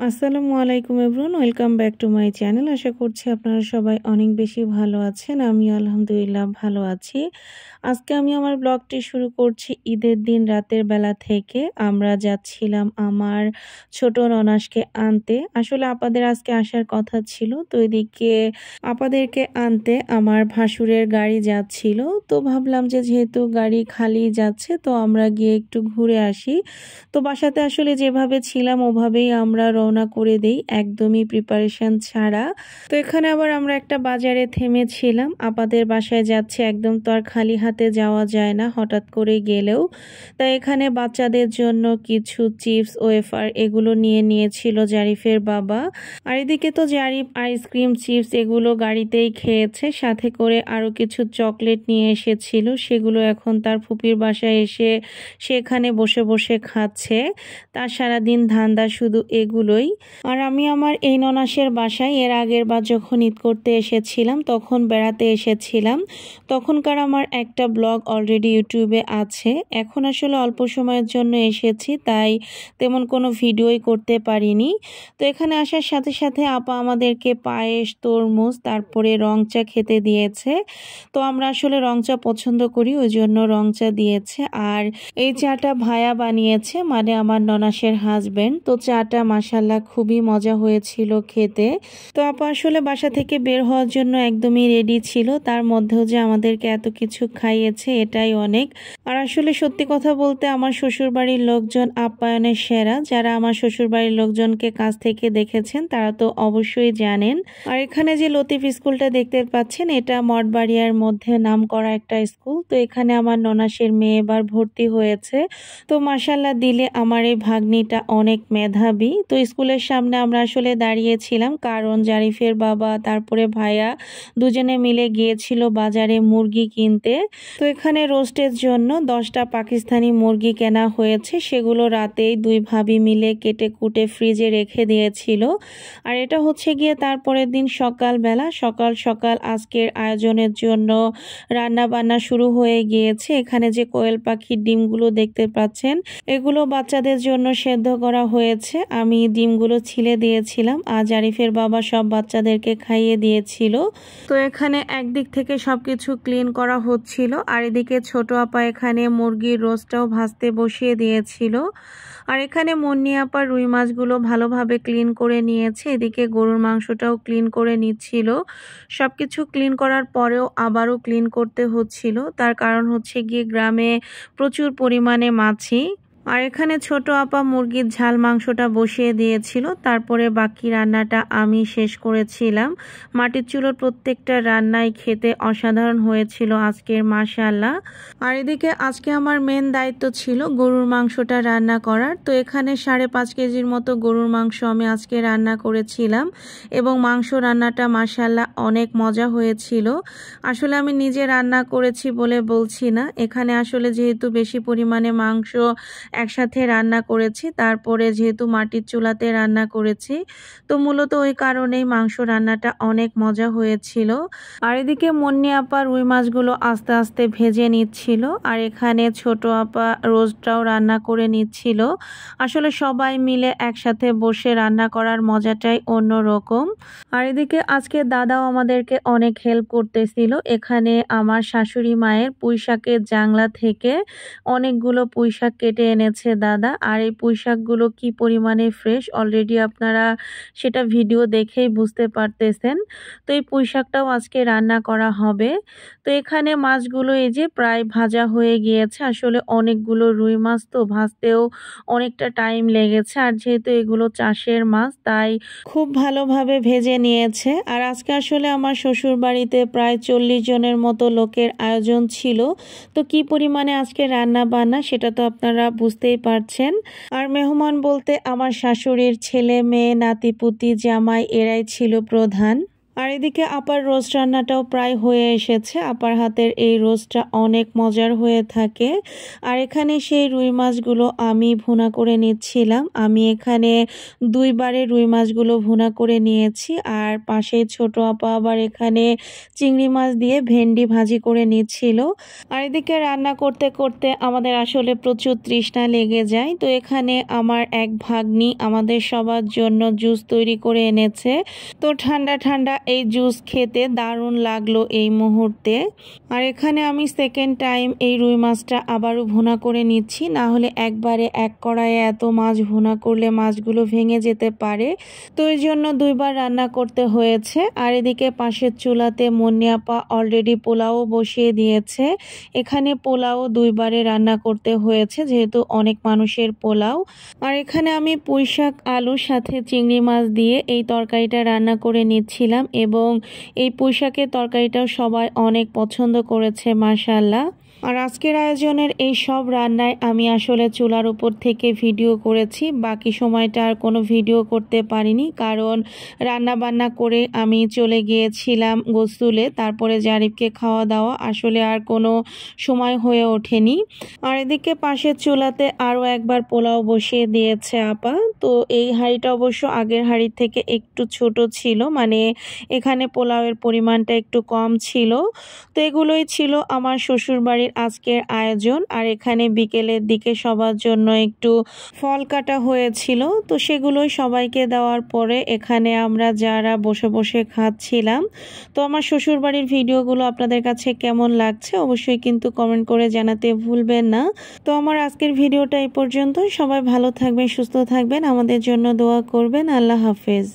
আসসালামু আলাইকুম everyone, welcome back to my channel. আশা করছি আপনারা সবাই অনেক বেশি ভালো আছেন। আমি আলহামদুলিল্লাহ ভালো আছি। আজকে আমি আমার ব্লগটি শুরু করছি ঈদের দিন রাতের বেলা থেকে। আমরা যাচ্ছিলাম আমার ছোট ননাসকে আনতে। আসলে আপাদের আজকে আসার কথা ছিল, তো এদিকে আপাদেরকে আনতে আমার ভাসুরের গাড়ি যাচ্ছিল। তো ভাবলাম যে যেহেতু গাড়ি খালি যাচ্ছে, তো আমরা গিয়ে একটু ঘুরে আসি। তো বাসাতে আসলে যেভাবে ছিলাম ওভাবেই আমরা রওনা করে দেই, একদমই প্রিপারেশন ছাড়া। তো এখানে আবার আমরা একটা বাজারে থেমেছিলাম। আপাদের বাসায় যাচ্ছে, একদম তো আর খালি হাতে যাওয়া যায় না হঠাৎ করে গেলেও। তাই এখানে বাচ্চাদের জন্য কিছু চিপস, ওয়েফার এগুলো নিয়ে নিয়েছিল জারিফের বাবা। আর এদিকে তো জারিফ আইসক্রিম, চিপস এগুলো গাড়িতেই খেয়েছে, সাথে করে আরও কিছু চকলেট নিয়ে এসেছিল। সেগুলো এখন তার ফুপির বাসায় এসে সেখানে বসে বসে খাচ্ছে। তার সারাদিন ধান্দা শুধু এগুলোই। আর আমি আমার এই ননাসের বাসায় এর আগের বার যখন ঈদ করতে এসেছিলাম তখন বেড়াতে এসেছিলাম। তখনকার আমার একটা ব্লগ অলরেডি ইউটিউবে আছে। এখন আসলে অল্প সময়ের জন্য এসেছি, তাই তেমন কোনো ভিডিওই করতে পারিনি। তো এখানে আসার সাথে সাথে আপা আমাদেরকে পায়েস, তরমুজ, তারপরে রং চা খেতে দিয়েছে। তো আমরা আসলে রং চা পছন্দ করি, ওই জন্য রং চা দিয়েছে। আর এই চাটা ভাইয়া বানিয়েছে, মানে আমার ননাসের হাজবেন্ড। তো চাটা মাশাল্লাহ খুবই মজা হয়েছিল খেতে। তো আপা আসলে বাসা থেকে বের হওয়ার জন্য একদমই রেডি ছিল, তার মধ্যেও যে আমাদেরকে এত কিছু খাইয়েছে এটাই অনেক। আর আসলে সত্যি কথা বলতে আমার শ্বশুরবাড়ির লোকজন আপ্যায়নের সেরা। যারা আমার শ্বশুরবাড়ির লোকজনকে কাছ থেকে দেখেছেন তারা তো অবশ্যই জানেন। আর এখানে যে লতিফ স্কুলটা দেখতে পাচ্ছেন, এটা মঠবাড়িয়ার মধ্যে নাম করা একটা স্কুল। তো এখানে আমার ননাসের মেয়ে এবার ভর্তি হয়েছে। তো মাশাল্লাহ দিলে আমার এই ভাগ্নিটা অনেক মেধাবী। তো স্কুলের সামনে আমরা আসলে দাঁড়িয়েছিলাম, কারণ জারিফের বাবা তারপরে ভাইয়া দুজনে মিলে গিয়েছিল বাজারে মুরগি কিনতে। তো এখানে রোস্টের জন্য 10টা পাকিস্তানি মুরগি কেনা হয়েছে। সেগুলো রাতেই দুই ভাবি মিলে কেটে কুটে ফ্রিজে রেখে দিয়েছিল। আর এটা হচ্ছে গিয়ে তারপরের দিন সকালবেলা, সকাল সকাল আজকের আয়োজনের জন্য রান্না বান্না শুরু হয়ে গিয়েছে। এখানে যে কোয়েল পাখির ডিমগুলো দেখতে পাচ্ছেন, এগুলো বাচ্চাদের জন্য সেদ্ধ করা হয়েছে। আমি ডিমগুলো ছিলে দিয়েছিলাম, আর জারিফের বাবা সব বাচ্চাদেরকে খাইয়ে দিয়েছিল। তো এখানে একদিক থেকে সবকিছু ক্লিন করা হচ্ছিল, আর এদিকে ছোট আপা এখানে মুরগির রোস্টটাও ভাজতে বসিয়ে দিয়েছিল। আর এখানে মুন্নি আপা রুই মাছগুলো ভালোভাবে ক্লিন করে নিয়েছে। এদিকে গরুর মাংসটাও ক্লিন করে নিচ্ছিল। সবকিছু ক্লিন করার পরেও আবারও ক্লিন করতে হচ্ছিল, তার কারণ হচ্ছে গিয়ে গ্রামে প্রচুর পরিমাণে মাছি। আর এখানে ছোট আপা মুরগির ঝাল মাংসটা বসিয়ে দিয়েছিল। তারপরে বাকি রান্নাটা আমি শেষ করেছিলাম। মাটির চুলোর প্রত্যেকটা রান্নাই খেতে অসাধারণ হয়েছিল আজকের, মাশাআল্লাহ। আর এদিকে আজকে আমার মেন দায়িত্ব ছিল গরুর মাংসটা রান্না করার। তো এখানে 5.5 কেজির মতো গরুর মাংস আমি আজকে রান্না করেছিলাম, এবং মাংস রান্নাটা মাশাআল্লাহ অনেক মজা হয়েছিল। আসলে আমি নিজে রান্না করেছি বলে বলছি না, এখানে আসলে যেহেতু বেশি পরিমাণে মাংস একসাথে রান্না করেছি, তারপরে যেহেতু মাটির চুলাতে রান্না করেছি, তো মূলত ওই কারণেই মাংস রান্নাটা অনেক মজা হয়েছিল। আর এদিকে মুন্নি আপা রুই মাছগুলো আস্তে আস্তে ভেজে নিচ্ছিল, আর এখানে ছোট আপা রোস্টটাও রান্না করে নিচ্ছিল। আসলে সবাই মিলে একসাথে বসে রান্না করার মজাটাই অন্যরকম। আর এদিকে আজকে দাদাও আমাদেরকে অনেক হেল্প করতেছিল। এখানে আমার শাশুড়ি মায়ের পুঁইশাকের জাংলা থেকে অনেকগুলো পুঁইশাক কেটে এনেছে দাদা। আর এই পুঁইশাকগুলো কি পরিমাণে ফ্রেশ অলরেডি আপনারা সেটা ভিডিও দেখেই বুঝতে পারতেছেন। তো এই পুঁইশাকটাও আজকে রান্না করা হবে। তো এখানে মাছগুলো এই যে প্রায় ভাজা হয়ে গিয়েছে। আসলে অনেকগুলো রুই মাছ, তো ভাজতেও অনেকটা টাইম লেগেছে। আর যেহেতু এগুলো চাষের মাছ, তাই খুব ভালোভাবে ভেজে নিয়েছে। আর আজকে আসলে আমার শ্বশুর বাড়িতে প্রায় 40 জনের মতো লোকের আয়োজন ছিল। তো কি পরিমাণে আজকে রান্না বান্না সেটা তো আপনারা বুঝতেই পারছেন। আর মেহমান বলতে আমার শাশুড়ির ছেলে মেয়ে, নাতিপুতি, জামাই এরাই ছিল প্রধান। আর এদিকে আপার রোস্ট রান্নাটাও প্রায় হয়ে এসেছে। আপার হাতের এই রোস্টটা অনেক মজার হয়ে থাকে। আর এখানে সেই রুই মাছগুলো আমি ভুনা করে নিচ্ছিলাম। আমি এখানে 2 বারে রুই মাছগুলো ভুনা করে নিয়েছি। আর পাশে ছোট আপা আবার এখানে চিংড়ি মাছ দিয়ে ভেন্ডি ভাজি করে নিচ্ছিল। আর এদিকে রান্না করতে করতে আমাদের আসলে প্রচুর তৃষ্ণা লেগে যায়। তো এখানে আমার এক ভাগ্নি আমাদের সবার জন্য জুস তৈরি করে এনেছে। তো ঠান্ডা ঠান্ডা এই জুস খেতে দারুণ লাগলো এই মুহূর্তে। আর এখানে আমি সেকেন্ড টাইম এই রুই মাছটা আবারও ভুনা করে নিচ্ছি, না হলে একবারে এক কড়াইয়ে এত মাছ ভুনা করলে মাছগুলো ভেঙে যেতে পারে। তো এই জন্য 2 বার রান্না করতে হয়েছে। আর এদিকে পাশের চুলাতে মুন্নি আপা অলরেডি পোলাও বসিয়ে দিয়েছে। এখানে পোলাও 2 বারে রান্না করতে হয়েছে যেহেতু অনেক মানুষের পোলাও। আর এখানে আমি পুঁইশাক আলুর সাথে চিংড়ি মাছ দিয়ে এই তরকারিটা রান্না করে নিচ্ছিলাম এবং এই পুঁইশাকের তরকারিটাও সবাই অনেক পছন্দ করেছে মাশাআল্লাহ। আর আজকের আয়োজনের এই সব রান্নায় আমি আসলে চুলার উপর থেকে ভিডিও করেছি, বাকি সময়টা আর কোনো ভিডিও করতে পারিনি কারণ রান্না বান্না করে আমি চলে গিয়েছিলাম গোসলে, তারপরে জারিফকে খাওয়া দাওয়া, আসলে আর কোনো সময় হয়ে ওঠেনি। আর এদিকে পাশের চুলাতে আরও একবার পোলাও বসিয়ে দিয়েছে আপা। তো এই হাঁড়িটা অবশ্য আগের হাঁড়ির থেকে একটু ছোট ছিল, মানে এখানে পোলাওয়ের পরিমাণটা একটু কম ছিল। তো এগুলোই ছিল আমার শ্বশুরবাড়ির আজকের আয়োজন। আর এখানে বিকেলের দিকে সবার জন্য একটু ফল কাটা হয়েছিল, তো সেগুলোই সবাইকে দেওয়ার পরে এখানে আমরা যারা বসে বসে খাচ্ছিলাম। তো আমার শ্বশুরবাড়ির ভিডিওগুলো আপনাদের কাছে কেমন লাগছে অবশ্যই কিন্তু কমেন্ট করে জানাতে ভুলবেন না। তো আমার আজকের ভিডিওটা এই পর্যন্ত। সবাই ভালো থাকবেন, সুস্থ থাকবেন, আমাদের জন্য দোয়া করবেন। আল্লাহ হাফেজ।